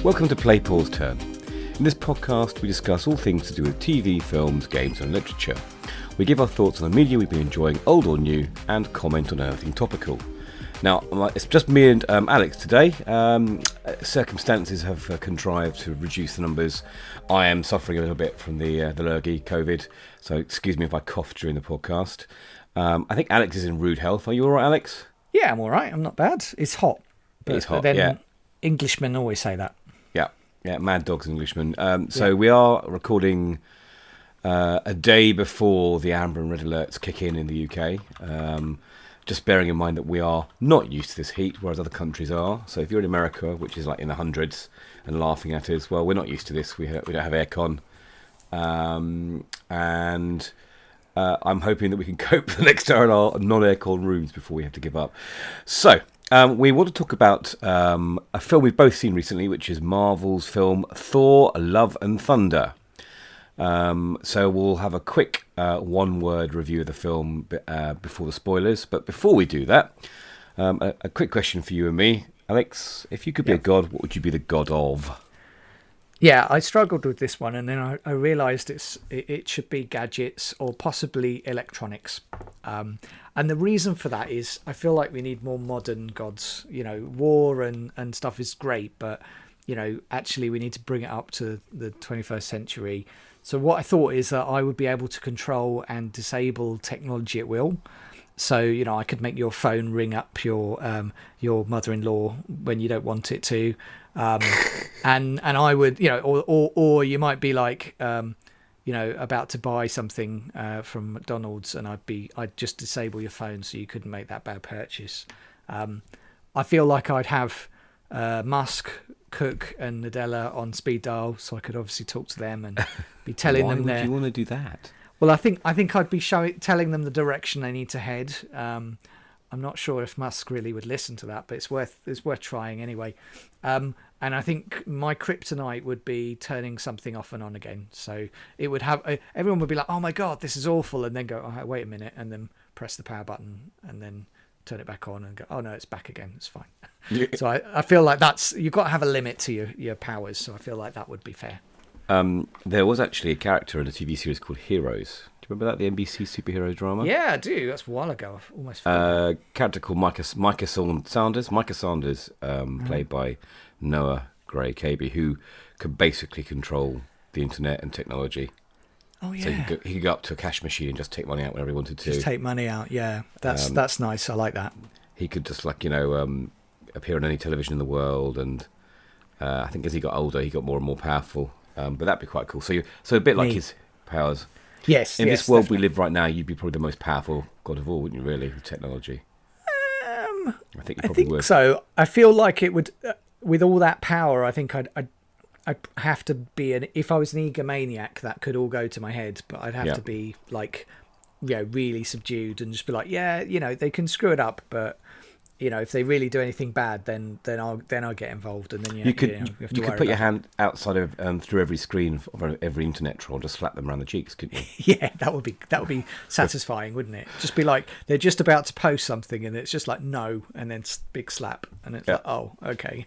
Welcome to Play Pause Turn. In this podcast, we discuss all things to do with TV, films, games and literature. We give our thoughts on the media we've been enjoying, old or new, and comment on anything topical. Now, it's just me and Alex today. Circumstances have contrived to reduce the numbers. I am suffering a little bit from the lurgy, COVID, so excuse me if I cough during the podcast. I think Alex is in rude health. Are you all right, Alex? Yeah, I'm all right. I'm not bad. It's hot. It's hot, then yeah. Englishmen always say that. Yeah, mad dogs Englishmen. So we are recording a day before the amber and red alerts kick in the UK. Just bearing in mind that we are not used to this heat, whereas other countries are. So if you're in America, which is like in the hundreds, and laughing at us, well, we're not used to this. We don't have aircon. And I'm hoping that we can cope for the next hour in our non-aircon rooms before we have to give up. So we want to talk about a film we've both seen recently, which is Marvel's film Thor, Love and Thunder. So we'll have a quick one-word review of the film before the spoilers. But before we do that, a quick question for you and me. Alex, if you could be a god, what would you be the god of? Yeah, I struggled with this one, and then I realised it should be gadgets or possibly electronics. And the reason for that is I feel like we need more modern gods. You know, war and stuff is great, but, you know, actually we need to bring it up to the 21st century. So what I thought is that I would be able to control and disable technology at will. So, you know, I could make your phone ring up your mother-in-law when you don't want it to. And I would, you know, or you might be like, you know, about to buy something from McDonald's, and I'd just disable your phone so you couldn't make that bad purchase. I feel like I'd have Musk, Cook, and Nadella on speed dial, so I could obviously talk to them and be telling them. Why would you want to do that? Well, I think I'd be telling them the direction they need to head. I'm not sure if Musk really would listen to that, but it's worth trying anyway. And I think my kryptonite would be turning something off and on again. So it would have everyone would be like, "Oh my god, this is awful," and then go, "Oh, wait a minute," and then press the power button and then turn it back on and go, "Oh no, it's back again. It's fine." Yeah. So I feel like you've got to have a limit to your powers. So I feel like that would be fair. There was actually a character in a TV series called Heroes. Do you remember that, the NBC superhero drama? Yeah, I do. That's a while ago. I've almost forgot. Character called Micah Sanders, played by Noah Gray Cabey, who could basically control the internet and technology. Oh yeah. So he could go up to a cash machine and just take money out whenever he wanted to. Just take money out. Yeah, that's nice. I like that. He could just appear on any television in the world, and I think as he got older, he got more and more powerful. But that'd be quite cool. So a bit like his powers. Yes. In this world definitely. we live right now, you'd be probably the most powerful god of all, wouldn't you? Really, with technology. I think you probably would. So. I feel like it would, with all that power. I think I'd have to be if I was an egomaniac, that could all go to my head. But I'd have to be like, you know, really subdued and just be like, yeah, you know, they can screw it up, but. You know, if they really do anything bad, then I'll get involved, and then you could put your hand outside of through every screen of every internet troll, just slap them around the cheeks, couldn't you? Yeah, that would be satisfying, wouldn't it? Just be like they're just about to post something, and it's just like no, and then big slap, and it's like oh, okay.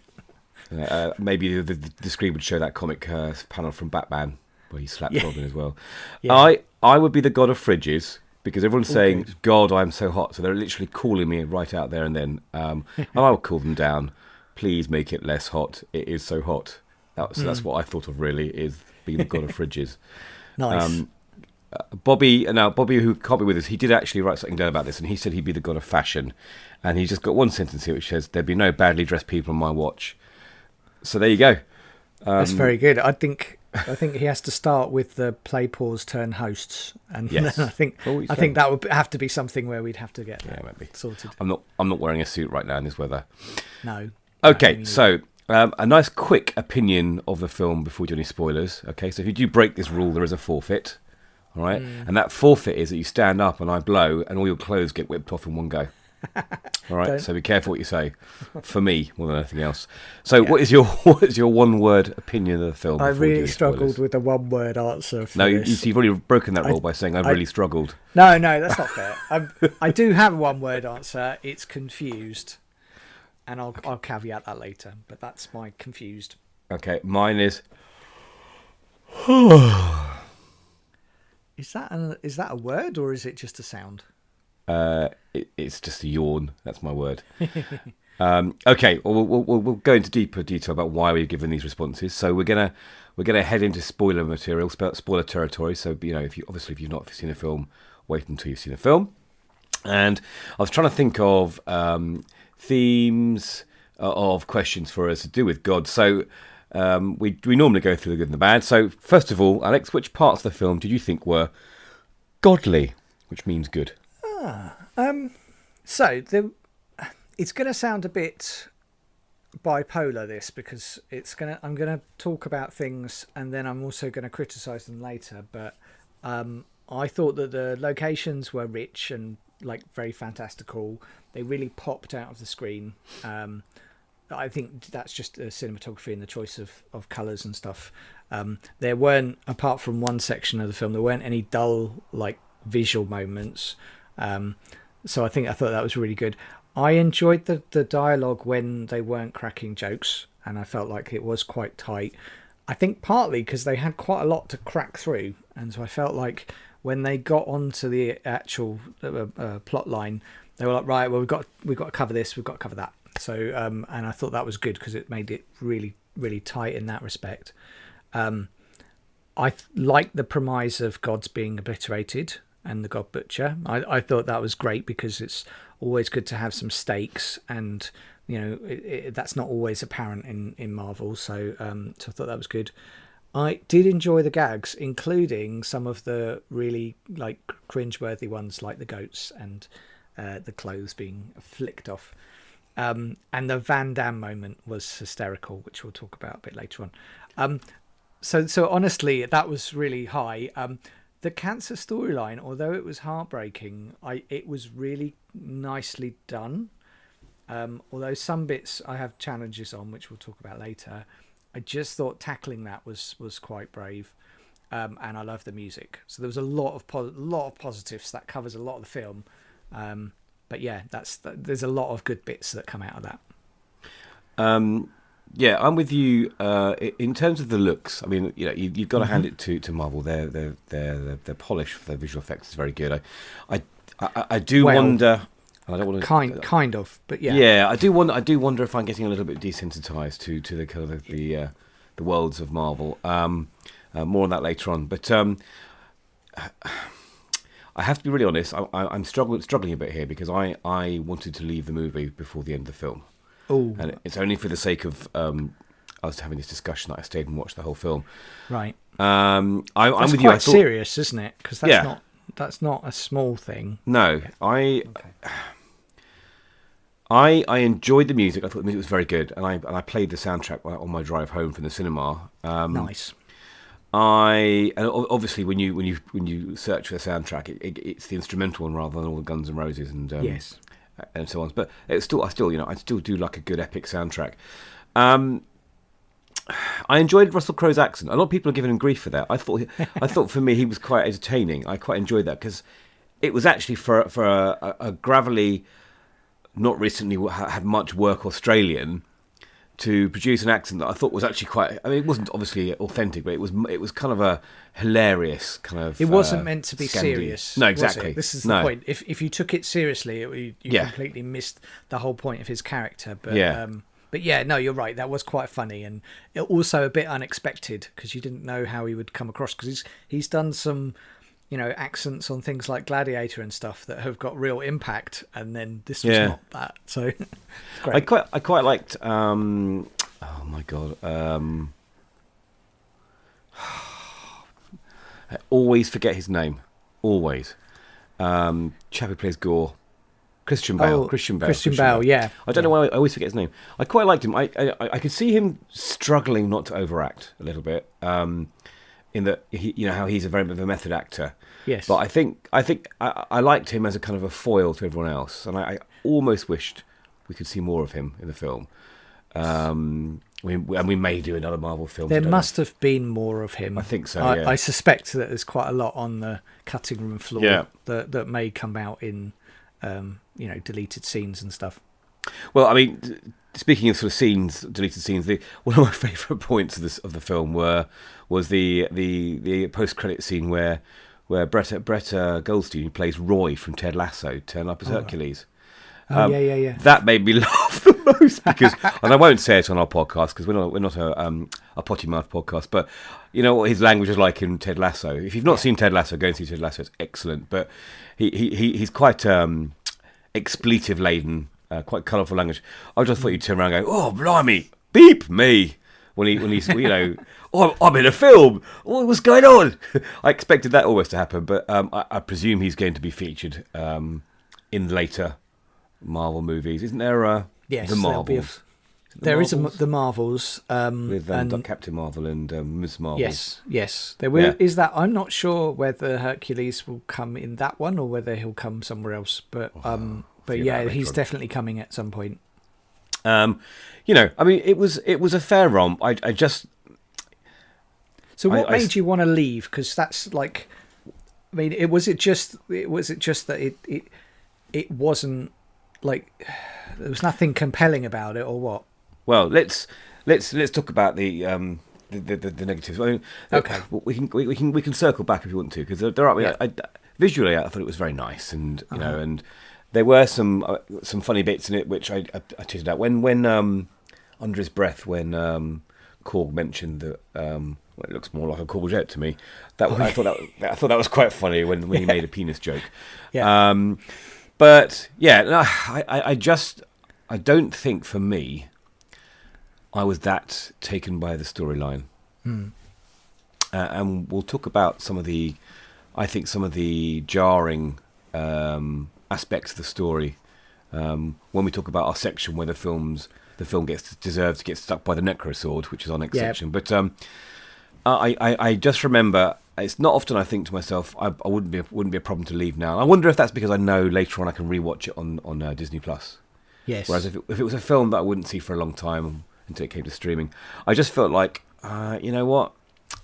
Maybe the screen would show that comic panel from Batman where he slapped Robin as well. Yeah. I would be the god of fridges. Because everyone's saying, good. God, I'm so hot. So they're literally calling me right out there and then. And I'll call them down. Please make it less hot. It is so hot. That's what I thought of really, is being the god of fridges. Nice. Bobby, who can't be with us, he did actually write something down about this. And he said he'd be the god of fashion. And he's just got one sentence here which says, there'd be no badly dressed people on my watch. So there you go. That's very good. I think he has to start with the play pause turn hosts, and then I think that would have to be something where we'd have to get sorted. I'm not wearing a suit right now in this weather. No. Okay, so a nice quick opinion of the film before we do any spoilers. Okay, so if you do break this rule, there is a forfeit. All right, and that forfeit is that you stand up and I blow, and all your clothes get whipped off in one go. All right, so be careful what you say. For me, more than anything else. So, what is your one-word opinion of the film? I really struggled with a one-word answer. You've already broken that rule by saying I've really struggled. No, that's not fair. I do have a one-word answer. It's confused, and I'll caveat that later. But that's my confused. Okay, mine is. Is that a word or is it just a sound? It's just a yawn. That's my word. Okay, well, we'll go into deeper detail about why we've given these responses. So we're gonna head into spoiler material, spoiler territory. So if you've not seen a film, wait until you've seen a film. And I was trying to think of themes of questions for us to do with God. So we normally go through the good and the bad. So first of all, Alex, which parts of the film did you think were godly, which means good? So it's going to sound a bit bipolar, this, because I'm going to talk about things and then I'm also going to criticise them later. But I thought that the locations were rich and very fantastical. They really popped out of the screen. I think that's just the cinematography and the choice of colours and stuff. There weren't, apart from one section of the film, there weren't any dull visual moments. So I thought that was really good. I enjoyed the dialogue when they weren't cracking jokes, and I felt like it was quite tight. I think partly because they had quite a lot to crack through, and so I felt like when they got onto the actual plot line, they were like, right, well, we've got to cover this, we've got to cover that. So and I thought that was good because it made it really, really tight in that respect. I like the premise of gods being obliterated and the God Butcher. I thought that was great because it's always good to have some stakes, and that's not always apparent in Marvel. So I thought that was good. I did enjoy the gags, including some of the really cringeworthy ones, like the goats and the clothes being flicked off. And the Van Damme moment was hysterical, which we'll talk about a bit later on. So honestly, that was really high. The cancer storyline, although it was heartbreaking, it was really nicely done. Although some bits I have challenges on, which we'll talk about later. I just thought tackling that was quite brave, and I love the music. So there was a lot of positives. That covers a lot of the film. But yeah, there's a lot of good bits that come out of that. Yeah, I'm with you in terms of the looks. I mean, you've got to hand it to Marvel. Their polish for their visual effects is very good. I do wonder. I don't want to kind of, but yeah. Yeah, I do wonder if I'm getting a little bit desensitized to the kind of the worlds of Marvel. More on that later on, but I have to be really honest. I'm struggling a bit here because I wanted to leave the movie before the end of the film. Oh, and it's only for the sake of us having this discussion that I stayed and watched the whole film. Right. I'm with you. Quite serious, isn't it? Because that's not a small thing. No, I enjoyed the music. I thought the music was very good, and I played the soundtrack on my drive home from the cinema. Nice. And obviously when you search for the soundtrack, it's the instrumental one rather than all the Guns N' Roses and yes. And so on. But I still do like a good epic soundtrack. I enjoyed Russell Crowe's accent. A lot of people are giving him grief for that. I thought for me he was quite entertaining. I quite enjoyed that because it was actually for a gravelly, not recently had much work Australian, to produce an accent that I thought was actually quite. I mean, it wasn't obviously authentic, but it was kind of a hilarious kind of. It wasn't meant to be serious. No, exactly. This is the point. If you took it seriously, you completely missed the whole point of his character. But but yeah, no, you're right. That was quite funny and also a bit unexpected because you didn't know how he would come across because he's done some. Accents on things like Gladiator and stuff that have got real impact, and then this was not that. So, great. I quite liked. Oh my god! I always forget his name. Always. Chap who plays Gore. Christian Bale. Christian Bale. Yeah. I don't know why I always forget his name. I quite liked him. I could see him struggling not to overact a little bit. In that, how he's a very bit of a method actor. Yes. But I think I liked him as a kind of a foil to everyone else, and I almost wished we could see more of him in the film. We may do another Marvel film. There must have been more of him. I think so. Yeah. I suspect that there's quite a lot on the cutting room floor that may come out in deleted scenes and stuff. Well, I mean, speaking of sort of scenes, deleted scenes, one of my favourite points of the film was the post credit scene where Brett Goldstein, who plays Roy from Ted Lasso, turned up as Hercules. Yeah. That made me laugh the most because, and I won't say it on our podcast because we're not a potty mouth podcast, but you know what his language is like in Ted Lasso. If you've not seen Ted Lasso, go and see Ted Lasso. It's excellent, but he's quite expletive laden, quite colourful language. I just thought you'd turn around and go, "Oh, blimey, beep me," when he's you know, "Oh, I'm in a film. What's going on?" I expected that always to happen, but I presume he's going to be featured in later Marvel movies. Isn't there yes, the Marvels? There is the Marvels with Captain Marvel and Ms. Marvel. Yes, there will. Is that? I'm not sure whether Hercules will come in that one or whether he'll come somewhere else. But yeah, he's definitely coming at some point. You know, I mean, it was a fair romp. I just. So what made you want to leave? Because that's like, I mean, was it just that it wasn't like there was nothing compelling about it, or what? Well, let's talk about the negatives. I mean, okay, we can circle back if you want to, because there are. Yeah. Visually, I thought it was very nice, and you know, and there were some funny bits in it which I tweeted out when under his breath when Korg mentioned that it looks more like a courgette to me. I thought that was quite funny when he made a penis joke. Yeah. But yeah, no, I don't think for me I was that taken by the storyline. And we'll talk about some of the jarring aspects of the story when we talk about our section where the film deserves to get stuck by the Necrosword, which is our next section. But I just remember, it's not often I think to myself, I wouldn't be a problem to leave now. I wonder if that's because I know later on I can rewatch it on Disney Plus. Yes. Whereas if it was a film that I wouldn't see for a long time until it came to streaming, I just felt like, you know what,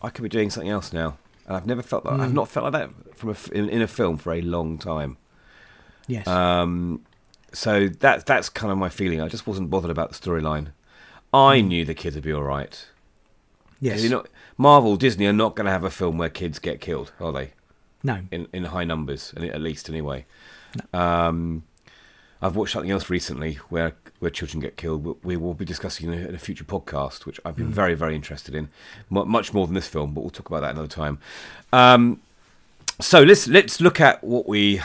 I could be doing something else now, and I've never felt that. I've not felt like that in a film for a long time. Yes. So that's kind of my feeling. I just wasn't bothered about the storyline. I knew the kids would be all right. Yes. Marvel, Disney are not going to have a film where kids get killed, are they? No. In high numbers, at least anyway. No. I've watched something else recently where children get killed. We will be discussing in a future podcast, which I've been very, very interested in, much more than this film. But we'll talk about that another time. So let's look at what we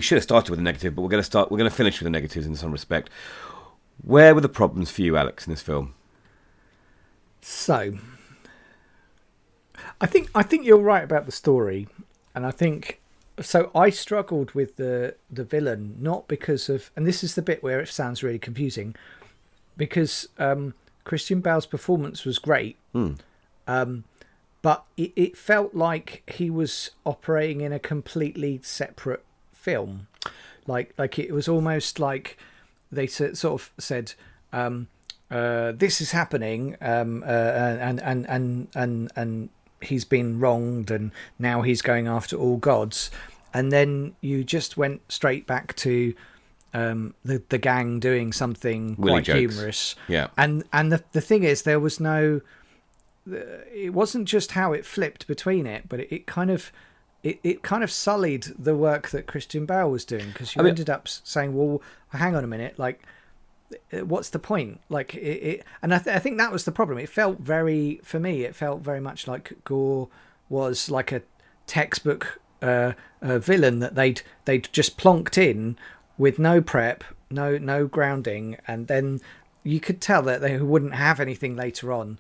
should have started with the negative, but we're going to finish with the negatives in some respect. Where were the problems for you, Alex, in this film? So, I think you're right about the story, and I think so. I struggled with the villain, not because of, and this is the bit where it sounds really confusing, because Christian Bale's performance was great, but it felt like he was operating in a completely separate film, like it was almost like they sort of said, this is happening, and he's been wronged, and now he's going after all gods, and then you just went straight back to the gang doing something quite humorous. Yeah, and the thing is, there was no. It wasn't just how it flipped between it, but it kind of sullied the work that Christian Bale was doing, because you ended up saying, well, hang on a minute, like, what's the point? Like it and I think that was the problem. It felt very much like Gore was like a textbook villain that they'd just plonked in with no prep, no grounding, and then you could tell that they wouldn't have anything later on.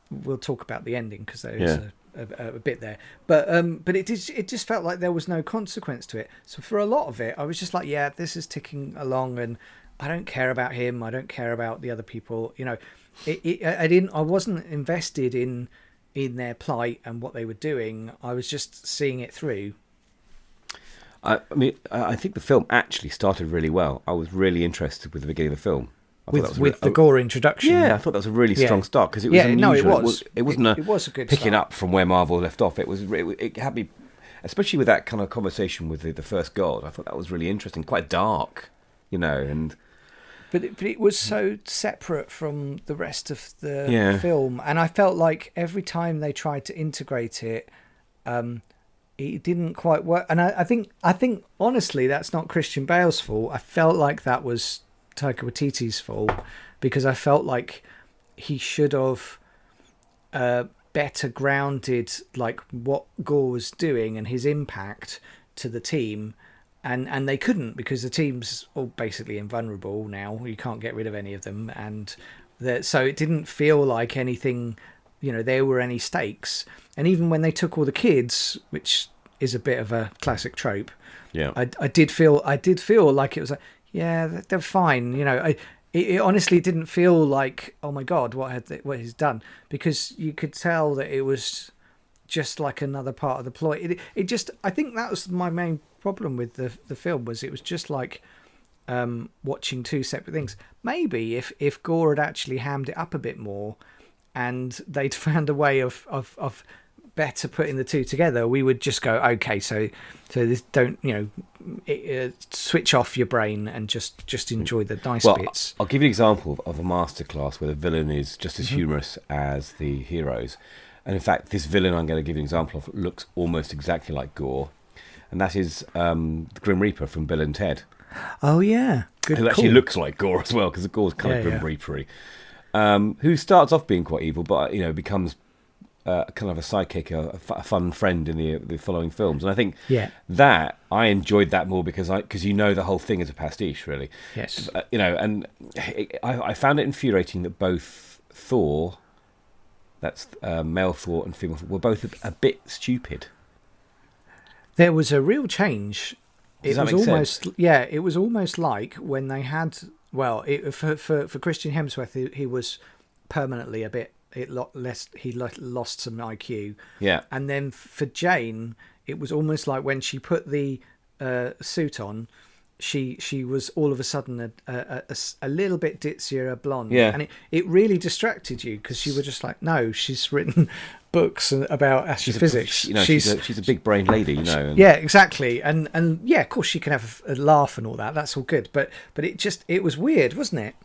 We'll talk about the ending because there is a bit there, but it just felt like there was no consequence to it. So for a lot of it, I was just like, yeah, this is ticking along, and I don't care about him. I don't care about the other people. You know, I wasn't invested in their plight and what they were doing. I was just seeing it through. I mean, I think the film actually started really well. I was really interested with the beginning of the film. With the Gore introduction. Yeah, I thought that was a really strong start, because it was unusual. No, it was a good picking start. up from where Marvel left off. It had me, especially with that kind of conversation with the first god. I thought that was really interesting, quite dark, you know. And but it was so separate from the rest of the Yeah. film, and I felt like every time they tried to integrate it, it didn't quite work. And I think honestly, that's not Christian Bale's fault. I felt like that was Taika Waititi's fault, because I felt like he should have better grounded like what Gore was doing and his impact to the team. And they couldn't, because the team's all basically invulnerable now. You can't get rid of any of them. And so it didn't feel like anything, there were any stakes. And even when they took all the kids, which is a bit of a classic trope, Yeah. I did feel like it was like, yeah, they're fine. It honestly didn't feel like, oh my God, what he's done, because you could tell that it was just like another part of the plot. It just, I think that was my main problem with the film, was it was just like watching two separate things. Maybe if Gore had actually hammed it up a bit more and they'd found a way of better putting the two together, we would just go, okay, so this, don't switch off your brain and just enjoy the nice bits. I'll give you an example of a masterclass where the villain is just as humorous as the heroes. And in fact, this villain I'm going to give you an example of looks almost exactly like Gore. And that is the Grim Reaper from Bill and Ted. Oh, yeah. Good. Who actually looks like Gore as well, because Gore's kind of Grim Reaper-y. Who starts off being quite evil, but becomes kind of a sidekick, a fun friend in the following films. And I think that I enjoyed that more because the whole thing is a pastiche, really. Yes. And I found it infuriating that both Thor, that's male Thor and female Thor, were both a bit stupid. There was a real change. Does that make sense? It was almost like when they had, for Christian Hemsworth, he was permanently a bit less. He lost some IQ. Yeah. And then for Jane, it was almost like when she put the suit on, she was all of a sudden a little bit ditzier, a blonde. Yeah. And it really distracted you, because you were just like, no, she's written books about astrophysics. She's a big brain lady, And, yeah, exactly. And yeah, of course she can have a laugh and all that. That's all good. But it was weird, wasn't it?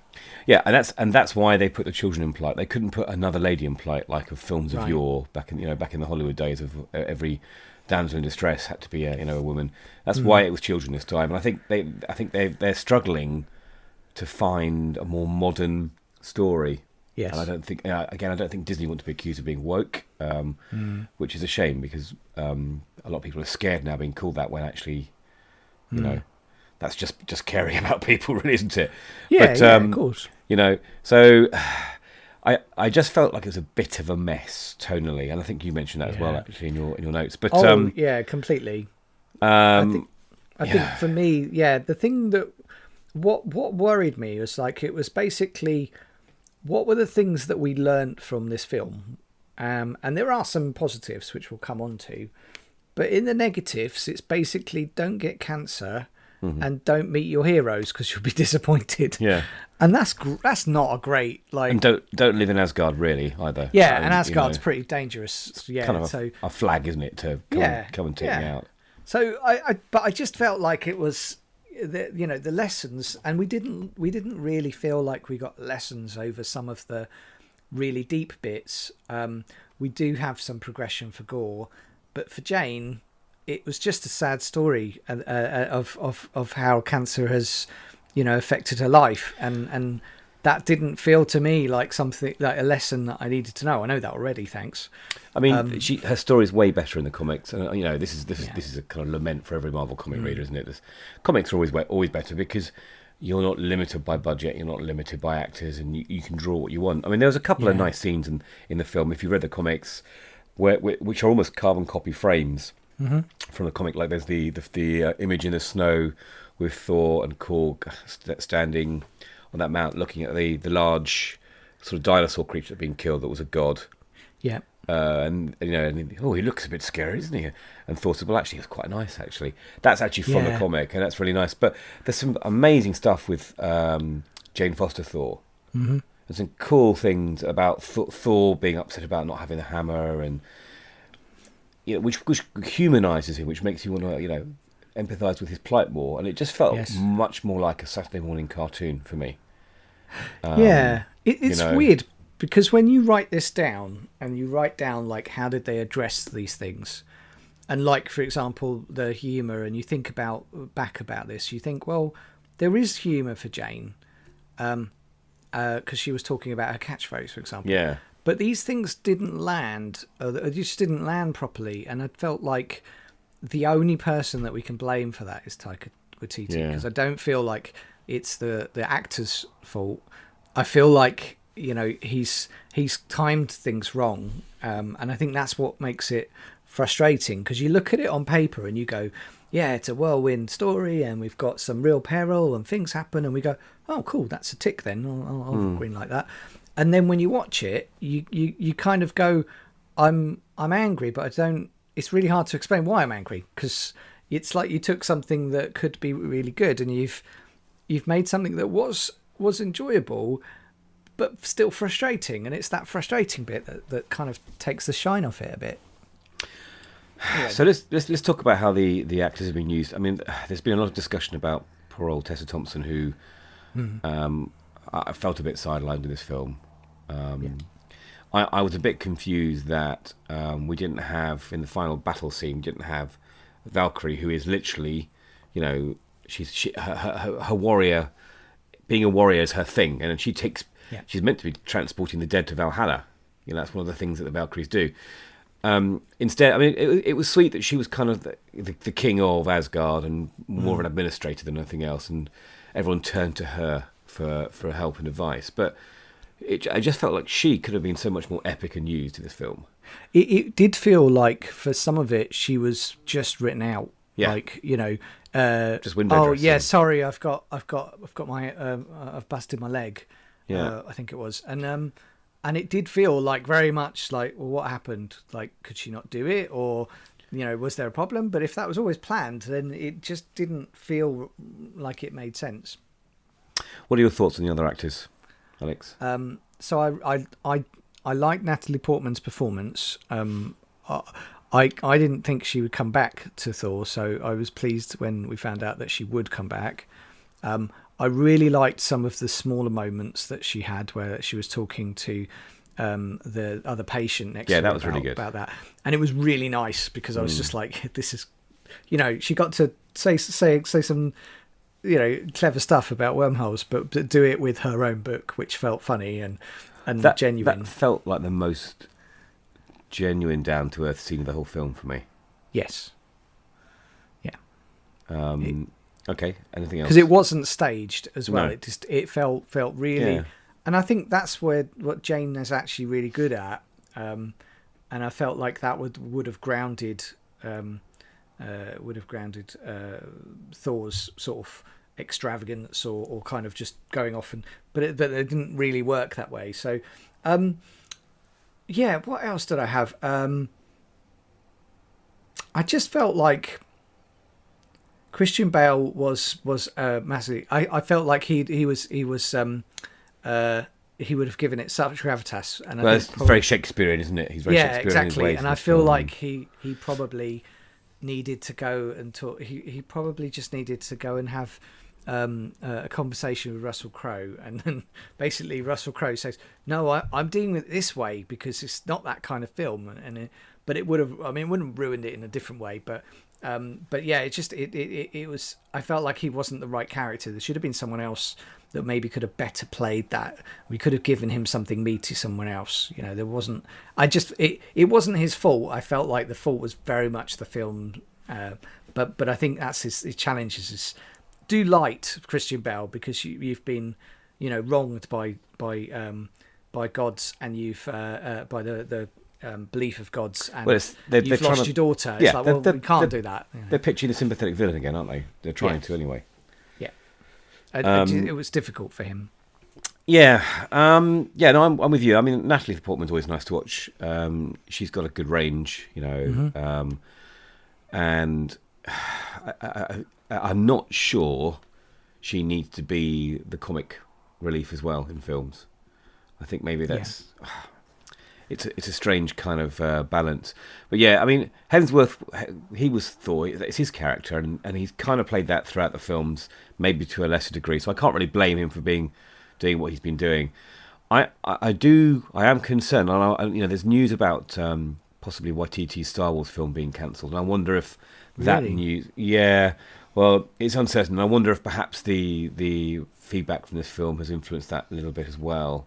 Yeah, and that's why they put the children in plight. They couldn't put another lady in plight like of films of yore back in the Hollywood days of every damsel in distress had to be a woman. That's why it was children this time. And I think they're struggling to find a more modern story. Yes. And I don't think Disney want to be accused of being woke, which is a shame, because a lot of people are scared now being called that, when actually, that's just caring about people, really, isn't it? Yeah, but, of course. So I just felt like it was a bit of a mess tonally, and I think you mentioned that as well, actually, in your notes. But completely. I think for me, the thing that what worried me was, like, it was basically, what were the things that we learnt from this film? And there are some positives which we'll come on to, but in the negatives, it's basically, don't get cancer. Mm-hmm. And don't meet your heroes, because you'll be disappointed. Yeah, and that's not a great, like. And don't live in Asgard, really, either. Yeah, and Asgard's pretty dangerous. Yeah, kind of a flag, isn't it, to come and take me out. So I just felt like it was, the lessons, and we didn't really feel like we got lessons over some of the really deep bits. We do have some progression for Gore, but for Jane, it was just a sad story of how cancer has, affected her life, and that didn't feel to me like something, like a lesson that I needed to know. I know that already, thanks. I mean, her story is way better in the comics, and this is a kind of lament for every Marvel comic reader, isn't it? Comics are always better, because you're not limited by budget, you're not limited by actors, and you can draw what you want. I mean, there was a couple of nice scenes in the film, if you read the comics, which are almost carbon copy frames. Mm-hmm. From the comic, like there's the image in the snow with Thor and Korg standing on that mount, looking at the large sort of dinosaur creature that had been killed, that was a god. Yeah. And he looks a bit scary, isn't he? And Thor said, well, actually, he was quite nice. Actually, that's actually from the comic, and that's really nice. But there's some amazing stuff with Jane Foster Thor. Mm-hmm. There's some cool things about Thor being upset about not having the hammer, and which humanises him, which makes you want to, empathise with his plight more. And it just felt much more like a Saturday morning cartoon for me. Yeah, it's you know. weird because when you write this down and you write down like how did they address these things, and like for example the humor, and you think about this, you think, well, there is humor for Jane, because she was talking about her catchphrase, for example. Yeah. But these things didn't land, or they just didn't land properly, and I felt like the only person that we can blame for that is Taika Waititi, because I don't feel like it's the actor's fault. I feel like, you know, he's timed things wrong, and I think that's what makes it frustrating, because you look at it on paper and you go, yeah, it's a whirlwind story and we've got some real peril and things happen, and we go, oh cool, that's a tick then, I'll green like that. And then when you watch it, you kind of go, I'm angry, but I don't. It's really hard to explain why I'm angry, because it's like you took something that could be really good and you've made something that was enjoyable, but still frustrating. And it's that frustrating bit that kind of takes the shine off it a bit. Anyway. So let's talk about how the actors have been used. I mean, there's been a lot of discussion about poor old Tessa Thompson, who I felt a bit sidelined in this film. I was a bit confused that we didn't have, in the final battle scene, didn't have Valkyrie, who is literally, you know, her warrior, being a warrior is her thing, and she's meant to be transporting the dead to Valhalla. You know, that's one of the things that the Valkyries do. Instead, I mean, it was sweet that she was kind of the king of Asgard and more of an administrator than anything else, and everyone turned to her for help and advice. But I just felt like she could have been so much more epic and used in this film. It did feel like for some of it she was just written out. Yeah. Like, you know, just window oh dressing. yeah, sorry, I've got my I've busted my leg. Yeah. I think it was, and it did feel like very much like, well, what happened? Like, could she not do it, or, you know, was there a problem? But if that was always planned, then it just didn't feel like it made sense. What are your thoughts on the other actors, Alex? So I like Natalie Portman's performance. I didn't think she would come back to Thor, so I was pleased when we found out that she would come back. I really liked some of the smaller moments that she had, where she was talking to the other patient next to her. Yeah, that was really good about that, and it was really nice, because I was just like, this is, you know, she got to say some, you know, clever stuff about wormholes, but do it with her own book, which felt funny and genuine. That felt like the most genuine, down to earth scene of the whole film for me. Yes. Yeah. Okay. Anything else? Because it wasn't staged as well. No. It felt really, Yeah. and I think that's what Jane is actually really good at. And I felt like that would have grounded Thor's sort of extravagance or kind of just going off, but it didn't really work that way. So, yeah. What else did I have? I just felt like Christian Bale was massively. I felt like he would have given it such gravitas, and Well, it's very Shakespearean, isn't it? He's very Shakespearean exactly. in his ways. And I feel like he probably needed to go and talk. He probably just needed to go and have a conversation with Russell Crowe, and then basically Russell Crowe says, "No, I'm dealing with it this way because it's not that kind of film." But it would have. I mean, it wouldn't have ruined it in a different way, but yeah, it was. I felt like he wasn't the right character. There should have been someone else that maybe could have better played that. We could have given him something meaty, someone else. You know, there wasn't. It wasn't his fault. I felt like the fault was very much the film. But I think that's his challenge is do light Christian Bale, because you've been, you know, wronged by gods, and you've by the belief of gods, and you've lost your daughter. It's like, well, we can't do that. You know. They're pitching the sympathetic villain again, aren't they? They're trying to anyway. Yeah. It was difficult for him. Yeah. No, I'm with you. I mean, Natalie Portman's always nice to watch. She's got a good range, you know. Mm-hmm. And I'm not sure she needs to be the comic relief as well in films. I think maybe that's... Yeah. It's a strange kind of balance. But yeah, I mean, Hemsworth, he was Thor. It's his character, and he's kind of played that throughout the films, maybe to a lesser degree. So I can't really blame him for being doing what he's been doing. I am concerned. There's news about possibly Waititi's Star Wars film being cancelled. And I wonder if that Really? news, yeah, well, it's uncertain. I wonder if perhaps the feedback from this film has influenced that a little bit as well,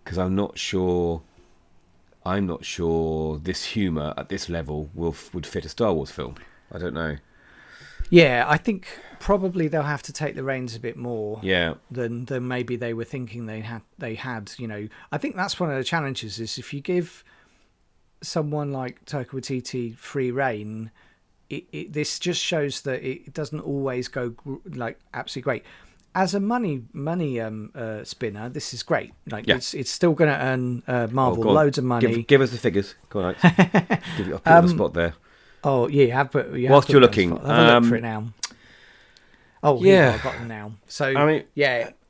because I'm not sure this humour at this level would fit a Star Wars film. I don't know. Yeah, I think probably they'll have to take the reins a bit more. Yeah. Than maybe they were thinking they had. I think that's one of the challenges is if you give someone like Taika Waititi free rein, this just shows that it doesn't always go like absolutely great. As a money spinner, this is great. Like it's still going to earn Marvel loads of money. Give us the figures. Go on, Alex. I'll put you on the spot there. Oh yeah, Whilst you're looking, have a look for it now. Oh yeah, I've got them now. So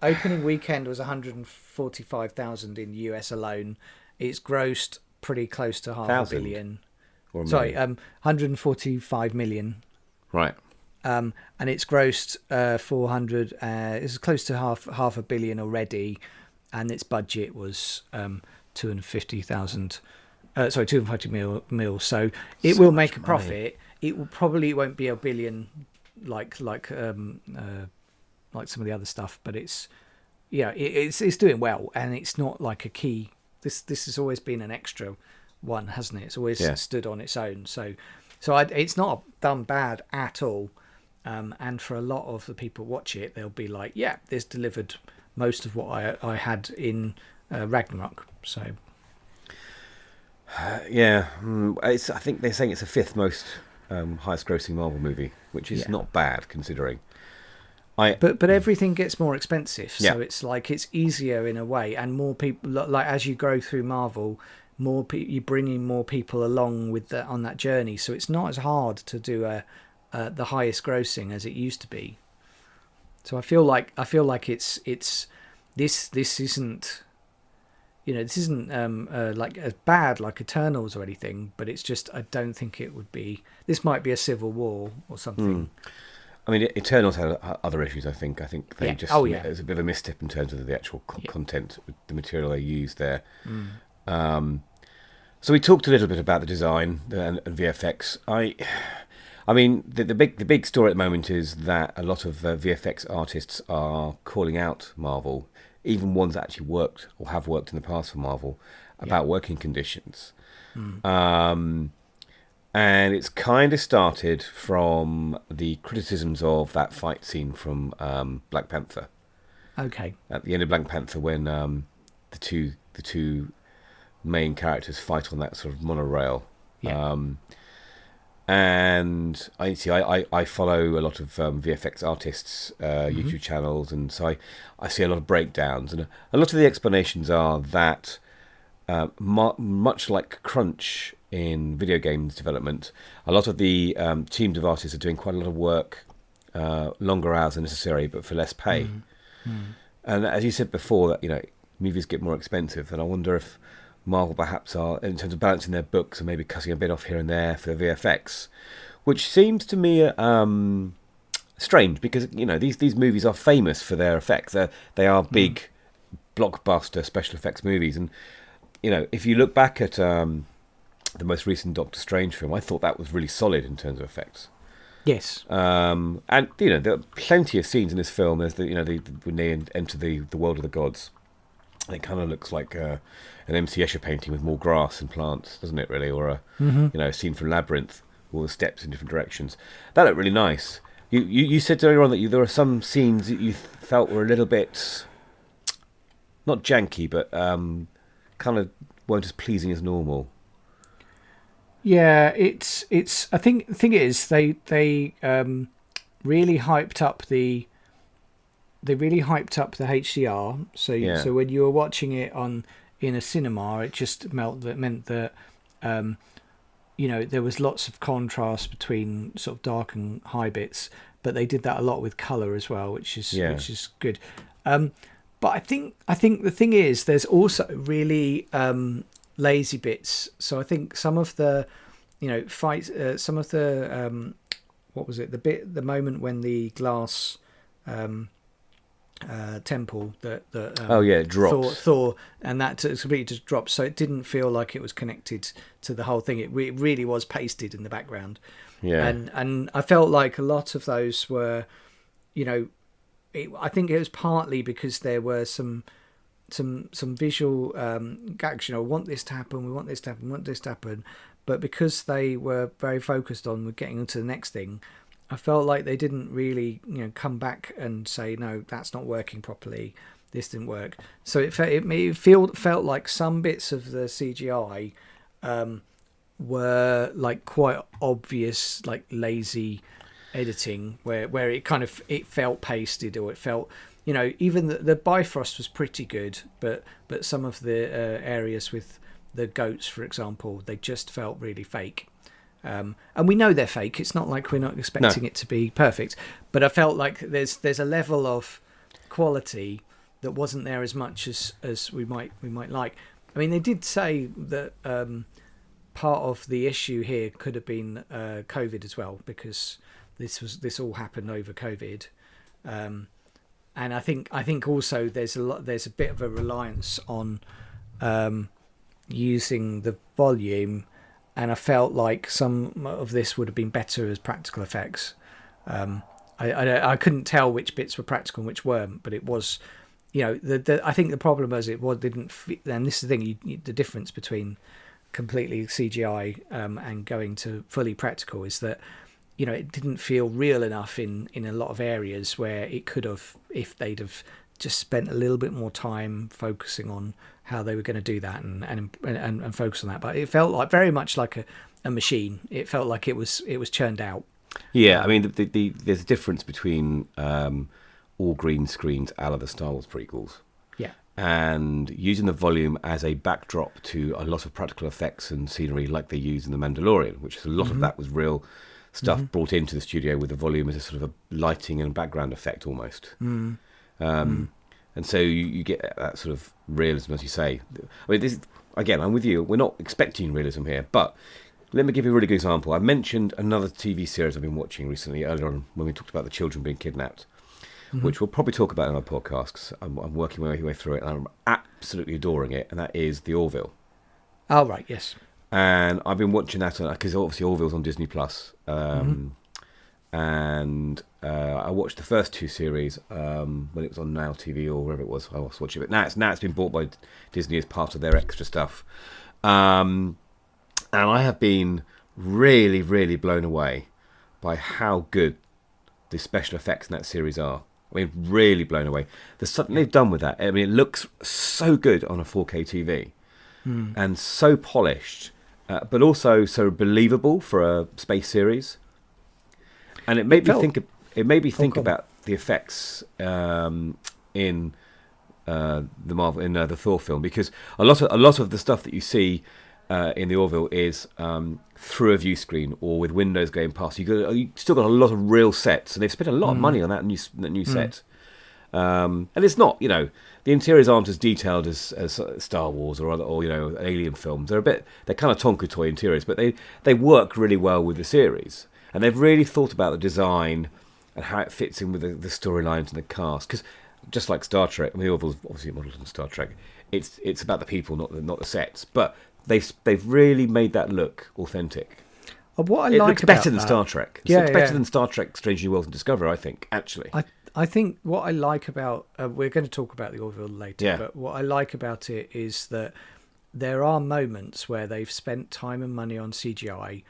opening weekend was 145,000 in the US alone. It's grossed pretty close to half a billion. Sorry, 145 million. Right. And it's grossed 400. It's close to half a billion already, and its budget was 250,000. 250 mil. So it will make a profit. It won't be a billion like some of the other stuff, but it's doing well, and it's not like a key. This has always been an extra one, hasn't it? It's always stood on its own. So it's not done bad at all. And for a lot of the people watch it, they'll be like, yeah, this delivered most of what I had in Ragnarok. So. I think they're saying it's the fifth most highest grossing Marvel movie, which is not bad considering. But everything gets more expensive, so it's like it's easier in a way, and more people, like as you grow through Marvel, you bring in more people along with on that journey, so it's not as hard to do the highest grossing as it used to be. So I feel like it's this isn't. This isn't like as bad like Eternals or anything, but it's just I don't think it would be. This might be a civil war or something. I mean, Eternals had other issues. I think they just it was a bit of a misstep in terms of the actual content, the material they used there. So we talked a little bit about the design and VFX. I mean, the big story at the moment is that a lot of VFX artists are calling out Marvel, even ones that actually worked or have worked in the past for Marvel, about working conditions. And it's kind of started from the criticisms of that fight scene from Black Panther. Okay. At the end of Black Panther, when the two main characters fight on that sort of monorail. And I follow a lot of VFX artists' YouTube channels, and so I see a lot of breakdowns, and a lot of the explanations are that much like crunch in video games development, a lot of the teams of artists are doing quite a lot of work, longer hours than necessary, but for less pay. And as you said before, that movies get more expensive, and I wonder if Marvel perhaps are, in terms of balancing their books, and maybe cutting a bit off here and there for the VFX, which seems to me strange, because these movies are famous for their effects. They are big blockbuster special effects movies, and if you look back at the most recent Doctor Strange film, I thought that was really solid in terms of effects. Yes. And there are plenty of scenes in this film. There's when they enter the world of the gods. It kind of looks like an M.C. Escher painting with more grass and plants, doesn't it, really? Or a scene from Labyrinth, all the steps in different directions. That looked really nice. You said earlier on that there are some scenes that you felt were a little bit, not janky, but kind of weren't as pleasing as normal. Yeah, it's. I think the thing is they really hyped up the. They really hyped up the HDR, so when you were watching it in a cinema, it just meant that there was lots of contrast between sort of dark and high bits, but they did that a lot with color as well, which is good. But I think the thing is, there's also really lazy bits. So I think some of the fights, some of the what was it, the moment when the glass temple that Oh yeah, it drops. Thor, and that completely just dropped. So it didn't feel like it was connected to the whole thing. It really was pasted in the background. Yeah. And I felt like a lot of those were, you know, I think it was partly because there were some visual gags. You know, want this to happen, we want this to happen, we want this to happen. But because they were very focused on getting into the next thing, I felt like they didn't really, you know, come back and say, no, that's not working properly. This didn't work. So it felt like some bits of the CGI were like quite obvious, like lazy editing, where it felt pasted, or it felt, you know, even the Bifrost was pretty good, but some of the areas with the goats, for example, they just felt really fake. And we know they're fake. It's not like we're not expecting it to be perfect. But I felt like there's a level of quality that wasn't there as much as we might like. I mean, they did say that part of the issue here could have been COVID as well, because this all happened over COVID. And I think also there's a bit of a reliance on using the volume. And I felt like some of this would have been better as practical effects. I couldn't tell which bits were practical and which weren't, but it was, you know, I think the problem was didn't fit. And this is the thing, the difference between completely CGI and going to fully practical is that, you know, it didn't feel real enough in a lot of areas where it could have, if they'd have just spent a little bit more time focusing on how they were going to do that and focus on that. But it felt like very much like a machine. It felt like it was churned out. Yeah, I mean, there's a difference between all green screens a la the Star Wars prequels. Yeah. And using the volume as a backdrop to a lot of practical effects and scenery like they use in The Mandalorian, which is a lot of that was real stuff brought into the studio with the volume as a sort of a lighting and background effect almost. And so you get that sort of realism, as you say. I mean, this again, I'm with you. We're not expecting realism here, but let me give you a really good example. I mentioned another TV series I've been watching recently, earlier on when we talked about the children being kidnapped, which we'll probably talk about in our podcast, because I'm working my way through it, and I'm absolutely adoring it, and that is the Orville. Oh, right, yes. And I've been watching that because obviously Orville's on Disney Plus. And I watched the first two series when it was on Now TV or wherever it was. I was watching it. Now it's been bought by Disney as part of their extra stuff. And I have been really, really blown away by how good the special effects in that series are. I mean, really blown away. There's something they've done with that. I mean, it looks so good on a 4K TV and so polished, but also so believable for a space series. And it made me think about the effects in the Thor film, because a lot of the stuff that you see in the Orville is through a view screen or with windows going past. You still got a lot of real sets, and they've spent a lot of money on that new set. And it's not, you know, the interiors aren't as detailed as Star Wars or you know, Alien films. They're kind of Tonka toy interiors, but they work really well with the series. And they've really thought about the design and how it fits in with the storylines and the cast. Because just like Star Trek, I mean, Orville's obviously modelled on Star Trek. It's about the people, not the sets. But they've really made that look authentic. What It looks better than Star Trek. It looks better than Star Trek: Strange New Worlds and Discovery, I think. Actually, I think what I like about we're going to talk about the Orville later. But what I like about it is that there are moments where they've spent time and money on CGI,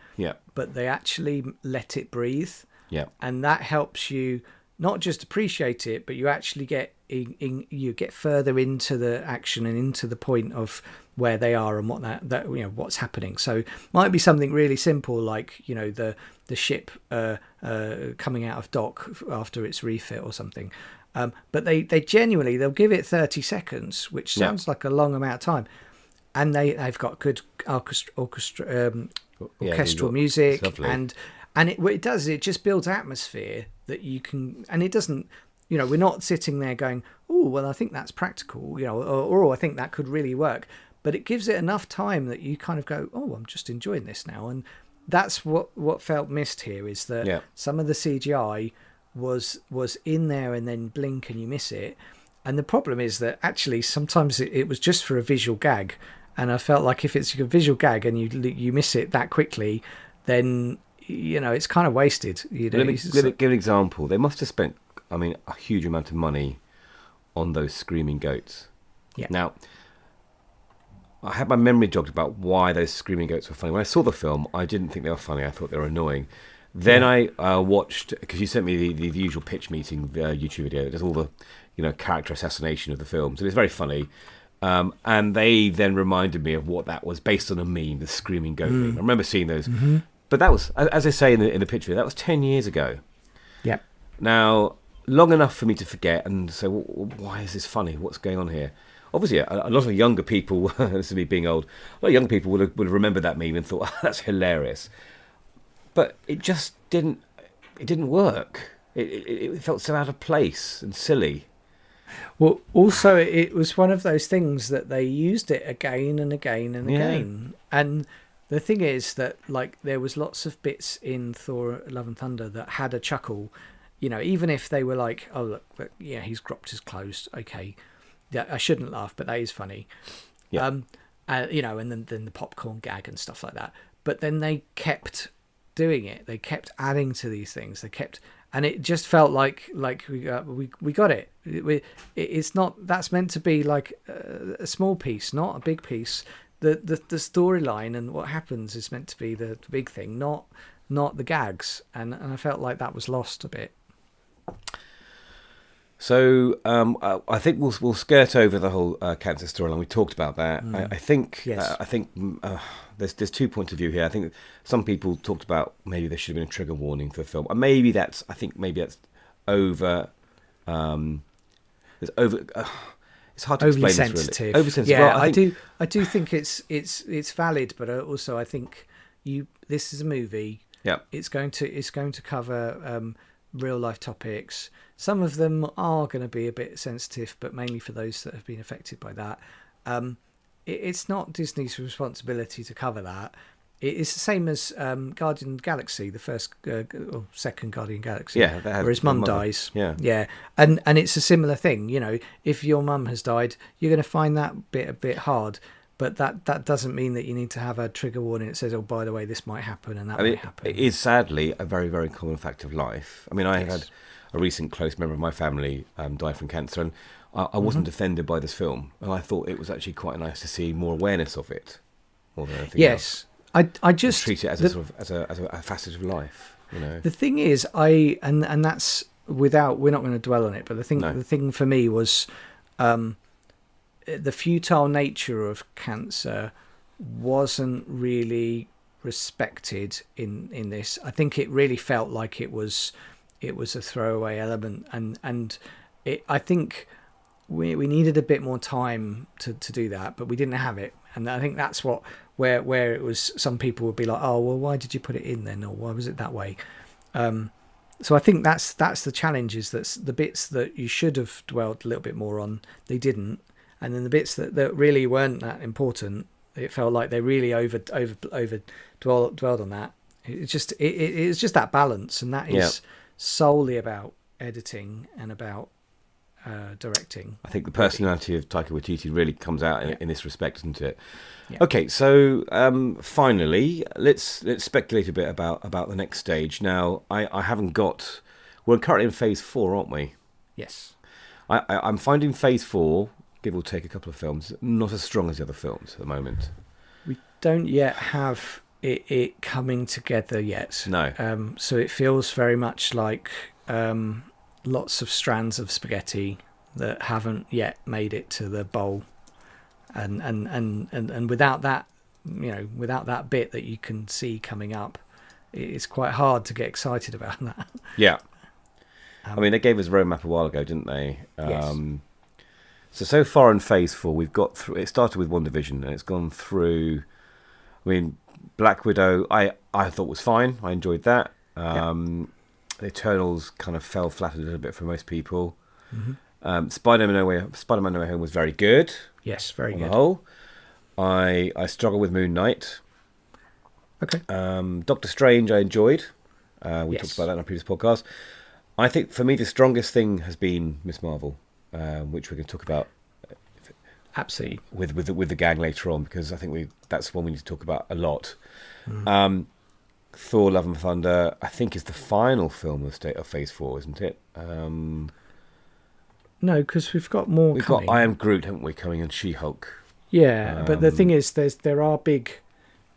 but they actually let it breathe. Yeah. And that helps you not just appreciate it, but you actually get you get further into the action and into the point of where they are and what that you know what's happening. So it might be something really simple like, you know, the ship coming out of dock after its refit or something. But they genuinely, they'll give it 30 seconds, which sounds like a long amount of time. And they've got good orchestral music, and what it does is it just builds atmosphere that you can, and it doesn't, you know, we're not sitting there going, oh, well, I think that's practical, you know, or I think that could really work, but it gives it enough time that you kind of go, oh, I'm just enjoying this now. And that's what felt missed here, is that some of the CGI was in there and then blink and you miss it. And the problem is that actually sometimes it was just for a visual gag, and I felt like if it's a visual gag and you miss it that quickly, then it's kind of wasted. Let me give an example. They must have spent, a huge amount of money on those screaming goats. Yeah. Now, I had my memory jogged about why those screaming goats were funny. When I saw the film, I didn't think they were funny. I thought they were annoying. Then I watched, because you sent me the usual pitch meeting YouTube video that does all the character assassination of the films, and it's very funny. And they then reminded me of what that was based on a meme, the screaming goat meme. I remember seeing those, but that was, as I say in the pitch video, that was 10 years ago. Yeah. Now, long enough for me to forget and say, well, why is this funny? What's going on here? Obviously, a lot of younger people, this is me being old, a lot of young people would have remembered that meme and thought, oh, that's hilarious. But it just didn't work. It felt so out of place and silly. Well, also, it was one of those things that they used it again and again and again. And the thing is that, like, there was lots of bits in Thor Love and Thunder that had a chuckle, even if they were like, oh, look, he's dropped his clothes. Okay. Yeah, I shouldn't laugh, but that is funny. Yeah. And then the popcorn gag and stuff like that. But then they kept doing it. They kept adding to these things. And it just felt like we got it. It's not, that's meant to be like a small piece, not a big piece. The storyline and what happens is meant to be the big thing, not the gags. And I felt like that was lost a bit. So I think we'll skirt over the whole cancer storyline. We talked about that. I think Yes. There's 2 points of view here. I think some people talked about maybe there should have been a trigger warning for the film. And maybe that's over. It's hard to Overly explain sensitive. this really. Oversensitive. Yeah, Well, I do think it's valid, but also I think this is a movie. Yeah. It's going to cover real life topics. Some of them are going to be a bit sensitive, but mainly for those that have been affected by that. It's not Disney's responsibility to cover that. It's the same as Guardian Galaxy, the first or second Guardian Galaxy, Yeah, where his mum dies. Yeah. And it's a similar thing. If your mum has died, you're going to find that bit a bit hard. But that doesn't mean that you need to have a trigger warning that says, oh, by the way, this might happen and that might happen. It is sadly a very, very common fact of life. I had a recent close member of my family die from cancer, and I wasn't offended by this film. And I thought it was actually quite nice to see more awearness of it, more than anything else. I just treat it as a facet of life. The thing is, and that's without, we're not going to dwell on it, but the thing for me was the futile nature of cancer wasn't really respected in this. I think it really felt like it was a throwaway element, and I think we needed a bit more time to do that, but we didn't have it. And I think that's where it was, some people would be like, oh, well, why did you put it in then? Or why was it that way? So I think that's the challenge, is that the bits that you should have dwelled a little bit more on, they didn't. And then the bits that really weren't that important, it felt like they really over dwelled on that. It's just that balance, and that is solely about editing and about directing. I think the personality of Taika Waititi really comes out in this respect, isn't it? Yeah. Okay, so finally, let's speculate a bit about the next stage. Now, I haven't got. We're currently in phase 4, aren't we? Yes. I'm finding phase 4, give or take a couple of films, not as strong as the other films at the moment. We don't yet have it coming together yet. No. So it feels very much like lots of strands of spaghetti that haven't yet made it to the bowl, and without that, without that bit that you can see coming up, it's quite hard to get excited about that. Yeah. They gave us a roadmap a while ago, didn't they? Yes. So far in phase 4, we've got through. It started with WandaVision, and it's gone through. Black Widow, I thought was fine. I enjoyed that. The Eternals kind of fell flat a little bit for most people. Mm-hmm. Spider-Man No Way Home was very good. Yes, very good. On the whole, I struggle with Moon Knight. Okay. Doctor Strange, I enjoyed. We talked about that in our previous podcast. I think for me the strongest thing has been Miss Marvel, which we're going to talk about Absolutely. with the gang later on, because I think that's one we need to talk about a lot. Thor: Love and Thunder, I think, is the final film of Phase 4, isn't it? No, because we've got more We've coming. got I Am Groot, haven't we, coming, and She-Hulk. Yeah, but the thing is, there are big.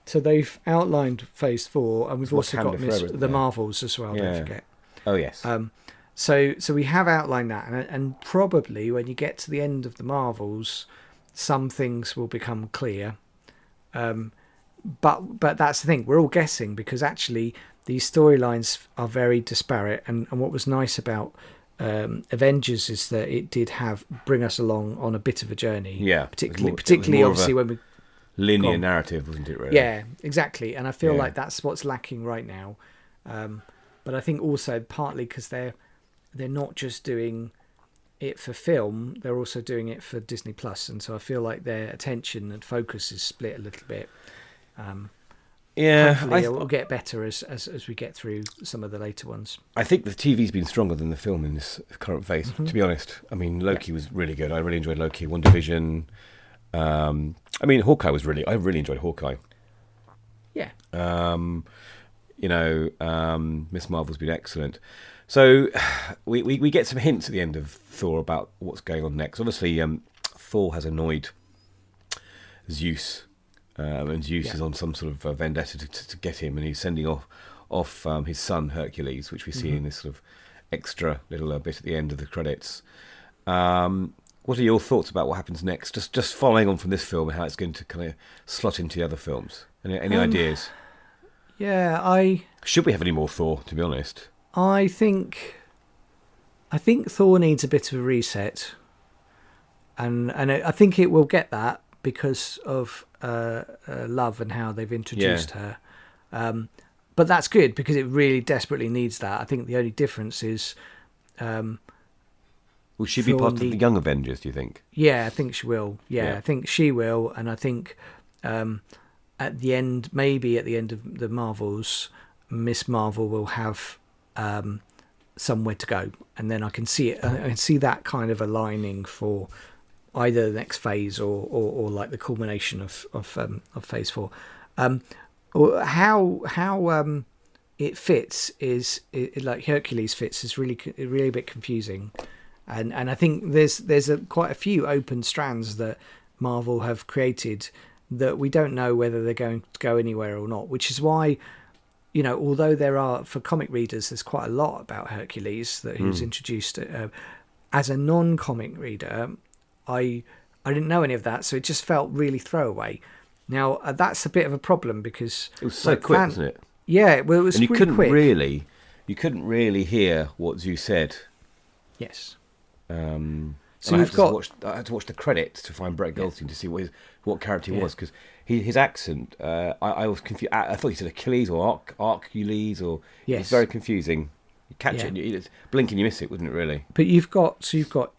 So they've outlined Phase 4, and we've also got the Marvels as well. Don't forget. Oh yes. So we have outlined that, and probably when you get to the end of the Marvels, some things will become clear. But that's the thing. We're all guessing because actually these storylines are very disparate. And what was nice about Avengers is that it did bring us along on a bit of a journey. Yeah, particularly obviously when we linear narrative, wasn't it? Really? Yeah, exactly. And I feel like that's what's lacking right now. But I think also partly because they're not just doing it for film, they're also doing it for Disney Plus, and so I feel like their attention and focus is split a little bit. Hopefully it will get better as we get through some of the later ones. I think the TV's been stronger than the film in this current phase, to be honest. I mean, Loki was really good. I really enjoyed Loki. WandaVision. I mean, Hawkeye was I really enjoyed Hawkeye. Yeah. Miss Marvel's been excellent. So we get some hints at the end of Thor about what's going on next. Obviously, Thor has annoyed Zeus, and Zeus is on some sort of vendetta to get him, and he's sending off his son Hercules, which we see in this sort of extra little bit at the end of the credits. What are your thoughts about what happens next? Just following on from this film and how it's going to kind of slot into the other films. Any ideas? Yeah, should we have any more Thor? To be honest, I think Thor needs a bit of a reset, and I think it will get that because of Love and how they've introduced her. But that's good because it really desperately needs that. I think the only difference is. Will she be part of the Young Avengers, do you think? Yeah, I think she will. Yeah, I think she will. And I think at the end of the Marvels, Miss Marvel will have somewhere to go. And then I can see it. I can see that kind of aligning for either the next phase or like the culmination of Phase 4. How it fits is like Hercules fits is really a bit confusing. And I think there's quite a few open strands that Marvel have created that we don't know whether they're going to go anywhere or not, which is why, although there are, for comic readers, there's quite a lot about Hercules that he was introduced. As a non-comic reader, I didn't know any of that, so it just felt really throwaway. Now, that's a bit of a problem because... It was so quick, wasn't it? Yeah, well, it was really quick. You couldn't really hear what Zeus said. Yes. So I had to watch the credits to find Brett Goldstein to see what character he was, because his accent, I was confused. I thought he said Achilles or Arcules, or it's very confusing. You catch it, you blink and you miss it, wouldn't it? Really. But you've got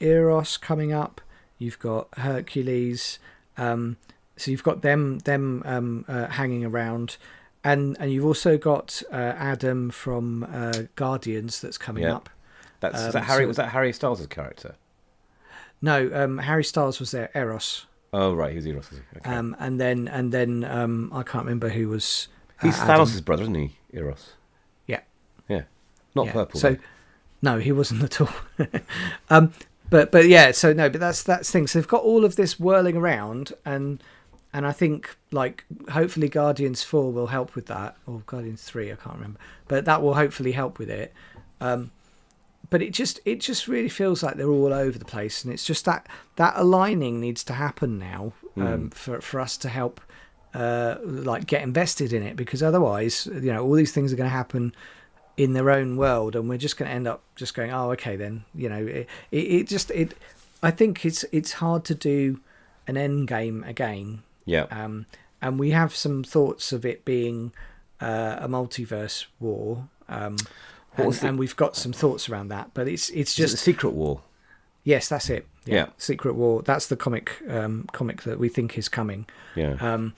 Eros coming up. You've got Hercules. So you've got them hanging around, and you've also got Adam from Guardians that's coming up. Was that Harry Styles' character? No, Harry Styles was there. Eros. Oh right, he's Eros. Okay. And then I can't remember who was. He's Thanos' brother, isn't he? Eros. Yeah. Yeah. Not purple. So, no, he wasn't at all. But yeah. So no, but that's thing. So they've got all of this whirling around, and I think like hopefully Guardians 4 will help with that, or Guardians 3, I can't remember, but that will hopefully help with it. But it just really feels like they're all over the place, and it's just that aligning needs to happen now for us to help like get invested in it, because otherwise all these things are going to happen in their own world, and we're just going to end up just going, oh okay then, I think it's hard to do an end game again. And we have some thoughts of it being a multiverse war. And we've got some thoughts around that, but it's just the Secret War. Yes, that's it. Yeah. Secret War. That's the comic that we think is coming. Yeah.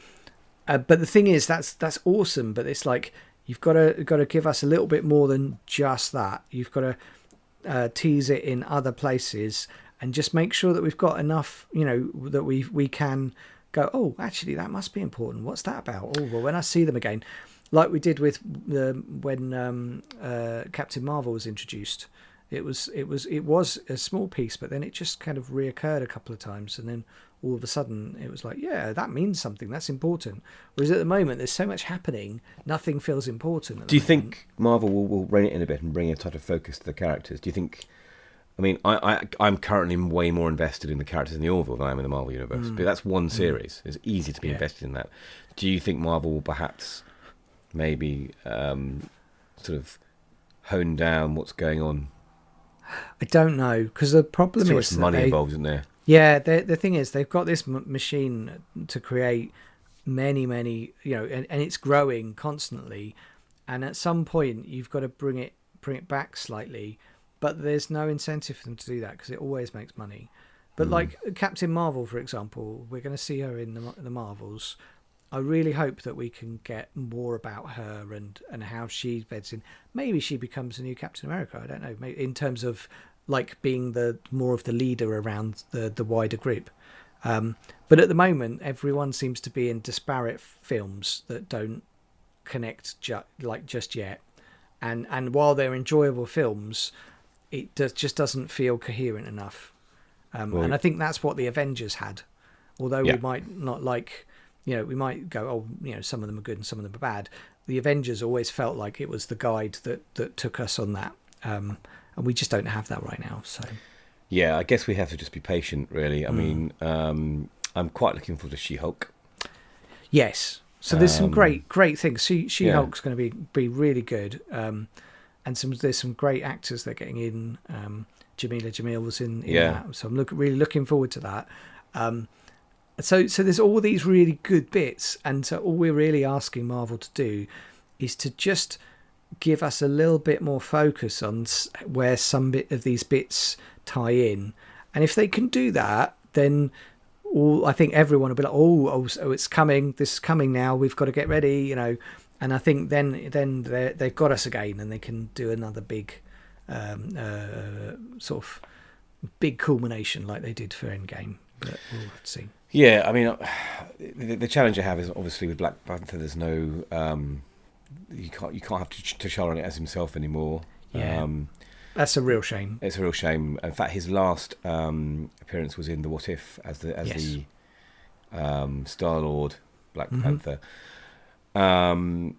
But the thing is, that's awesome. But it's like you've got to give us a little bit more than just that. You've got to tease it in other places, and just make sure that we've got enough, that we can go, oh, actually, that must be important. What's that about? Oh, well, when I see them again, like we did with when Captain Marvel was introduced, it was a small piece, but then it just kind of reoccurred a couple of times, and then all of a sudden it was like, yeah, that means something. That's important. Whereas at the moment, there's so much happening, nothing feels important. Do you think Marvel will rein it in a bit and bring a type of focus to the characters? Do you think? I mean, I'm currently way more invested in the characters in the Orville than I am in the Marvel Universe. But that's one series. It's easy to be invested in that. Do you think Marvel will perhaps maybe sort of hone down what's going on? I don't know, because the problem Too is much money involved, isn't there? Yeah, the thing is, they've got this machine to create many, and it's growing constantly. And at some point, you've got to bring it back slightly. But there's no incentive for them to do that because it always makes money. But like Captain Marvel, for example, we're going to see her in the Marvels. I really hope that we can get more about her and how she beds in. Maybe she becomes a new Captain America. I don't know. Maybe in terms of like being the more of the leader around the wider group. But at the moment, everyone seems to be in disparate films that don't connect just yet. And while they're enjoyable films, it just doesn't feel coherent enough. And I think that's what the Avengers had. Although we might not like, we might go, some of them are good and some of them are bad. The Avengers always felt like it was the guide that took us on that. And we just don't have that right now. So yeah, I guess we have to just be patient, really. I mean, I'm quite looking forward to She-Hulk. Yes. So there's some great things. She-Hulk's going to be really good. And there's some great actors they're getting in. Jamila Jamil was in that, so I'm really looking forward to that. So there's all these really good bits, and so all we're really asking Marvel to do is to just give us a little bit more focus on where some bit of these bits tie in, and if they can do that, then I think everyone will be like, oh, it's coming. This is coming now. We've got to get ready, And I think then they've got us again, and they can do another big, sort of big culmination like they did for Endgame. But we'll see. Yeah, I mean, the challenge I have is obviously with Black Panther. There's no, you can't have T'Challa on it as himself anymore. Yeah, that's a real shame. It's a real shame. In fact, his last appearance was in the What If as the Star-Lord Black Panther. So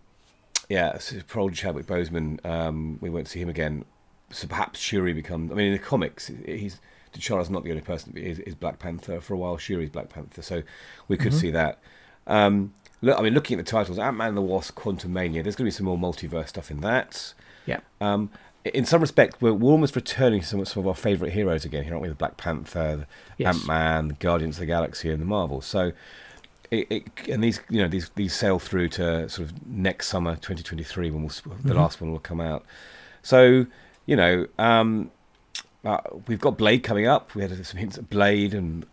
poor old Chadwick Boseman, we won't see him again. So perhaps Shuri becomes. I mean, in the comics, T'Challa's not the only person. Is Black Panther for a while? Shuri's Black Panther, so we could see that. Looking at the titles, Ant-Man and the Wasp, Quantumania. There's going to be some more multiverse stuff in that. Yeah. In some respect, we're almost returning to some of our favourite heroes again here, aren't we? The Black Panther, Ant-Man, the Guardians of the Galaxy, and the Marvel. So. And these sail through to sort of next summer 2023 when the last one will come out. So we've got Blade coming up. We had some hints at Blade and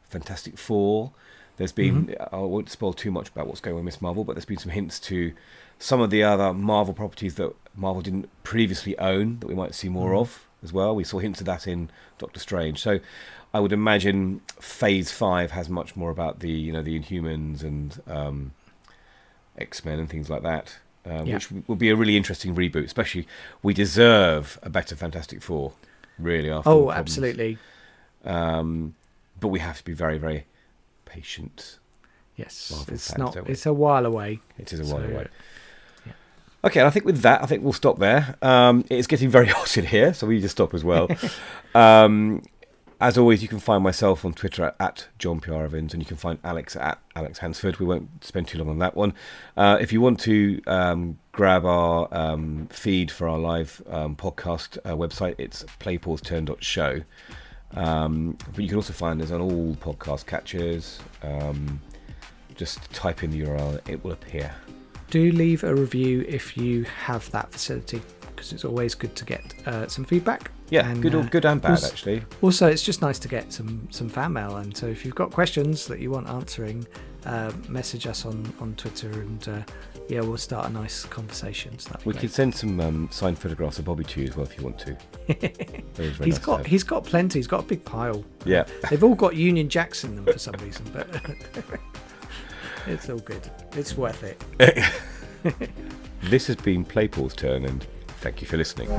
Fantastic Four. There's been I won't spoil too much about what's going on with Miss Marvel, but there's been some hints to some of the other Marvel properties that Marvel didn't previously own that we might see more of as well. We saw hints of that in Doctor Strange. So I would imagine Phase 5 has much more about the the Inhumans and X-Men and things like that, which will be a really interesting reboot. Especially, we deserve a better Fantastic Four, really. After all the problems. Absolutely. But we have to be very, very patient. Yes, Marvel it's fans, not. don't we? It's a while away. It is a while away. Yeah. Okay, and I think with that, we'll stop there. It's getting very hot in here, so we need to stop as well. As always, you can find myself on Twitter at John P. R. Evans, and you can find Alex at Alex Hansford. We won't spend too long on that one. If you want to grab our feed for our live podcast website, it's playpauseturn.show. But you can also find us on all podcast catchers. Just type in the URL, it will appear. Do leave a review if you have that facility, because it's always good to get some feedback. Yeah, And, good and bad, actually. Also, it's just nice to get some fan mail, and so if you've got questions that you want answering, message us on Twitter, and we'll start a nice conversation. So we could send some signed photographs of Bobby to you as well if you want to. He's got plenty. He's got a big pile. Yeah, they've all got Union Jacks in them for some reason, but it's all good. It's worth it. This has been Play Paul's turn, and thank you for listening.